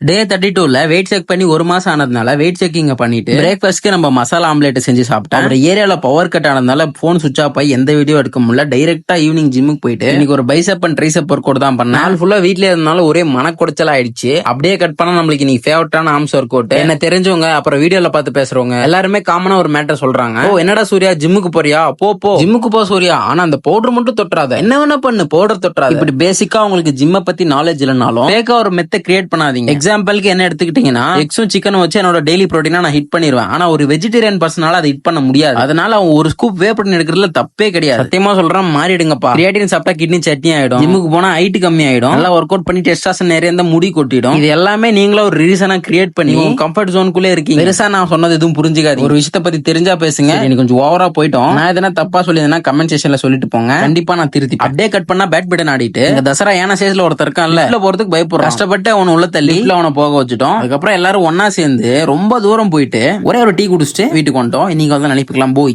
டே 32ல weight check பண்ணி ஒரு மாசம் ஆனதுனால வெயிட் செக்கிங் பண்ணிட்டு பிரேக்ஃபாஸ்ட்க்கு நம்ம மசாலா ஆம்லேட் செஞ்சு சாப்பிட்டோம். அப்புறம் ஏரியால பவர் கட் ஆனதுனால போன் சுவிட்ச் ஆஃப் ஆகி எந்த வீடியோ எடுக்க முடியல. டைரக்டா ஈவினிங் ஜிம்முக்கு போயிட்டு இன்னைக்கு ஒரு பைசெப் அண்ட் ட்ரைசெப் ஒர்க் அவுட் தான் பண்ணேன். நாள் ஃபுல்லா வீட்லயே இருந்தனால ஒரே மனக்குடைச்சல் ஆயிடுச்சு. அப்படியே கட் பண்ணா நம்மளுக்கு இன்னைக்கு ஃபேவரட்டான ஆர்ம்ஸ் ஒர்க் அவுட். என்ன தெரிஞ்சவங்க அப்புறம் வீடியோல பார்த்து பேசுறவங்க எல்லாருமே காமனா ஒரு மேட்டர் சொல்றாங்க. ஓ என்னடா சூர்யா ஜிம்முக்கு போறியா? போ ஜிம்முக்கு போ சூர்யா, ஆனா அந்த பவுடர் மட்டும் தொட்டுறாத. என்ன வேணா பண்ணு, பவுடர் தொட்டுறாத. இப்படி பேசிக்கா உங்களுக்கு ஜிம்ம பத்தி நாலேஜ் இல்லனாலும் ஃபேக்கா ஒரு மெத்த கிரியேட் பண்ணாதீங்க. எக்ஸாம்பிளுக்கு என்ன எடுத்துக்கிட்டீங்கன்னா எக்ஸும் சிக்கனும் வச்சு என்னோட டெய்லி புரோட்டீனா நான் ஹிட் பண்ணிடுவேன். ஆனா ஒரு வெஜிடேரியன் பர்சனால அதை ஹிட் பண்ண முடியாது. அதனால அவன் ஒரு ஸ்கூப் வே புரோட்டீன் எடுக்கிறதுல தப்பே கிடையாது. சத்தியமா சொல்றேன், மாறிடுங்கப்பா. கிரியாட்டின் சாப்பிட்டா கிட்னி சட்னி ஆயிடும். ஜிம்முக்கு போனா ஹைட் கம்மி ஆயிடும். நல்லா ஒர்க் அவுட் பண்ணி டெஸ்டாஸ்டரோன் நிறைய இருந்தா முடி கொட்டிடும். இது எல்லாமே நீங்களா ஒரு ரீசனா கிரியேட் பண்ணி உங்க கம்ஃபர்ட் ஜோனுக்குள்ளே இருக்கீங்க. பெருசா நான் சொன்னது எதுவும் புரிஞ்சுக்காதீங்க. ஒரு விஷயத்தை பத்தி தெரிஞ்சா பேசுங்க. எனக்கு கொஞ்சம் ஓவரா போயிட்டோம். நான் எதனா தப்பா சொல்லியிருந்தேன்னா கமெண்ட் செக்ஷன்ல சொல்லிட்டு போங்க. கண்டிப்பா நான் திருத்தி அப்படியே கட் பண்ணா பேட்மிண்டன் ஆடிட்டு இந்த தசரா ஏன சேஸ்ல ஒருத்தர் இருக்கான்ல, உள்ள போறதுக்கு பயப்படுறான். கஷ்டப்பட்டு அவனை உள்ள தள்ளி அவனை போக வச்சுட்டோம். அதுக்கப்புறம் எல்லாரும் ஒன்னா சேர்ந்து ரொம்ப தூரம் போயிட்டு ஒரே ஒரு டீ குடிச்சிட்டு வீட்டுக்கு வந்துட்டோம். இன்னைக்கு வந்து நினைப்புக்கலாம் போய்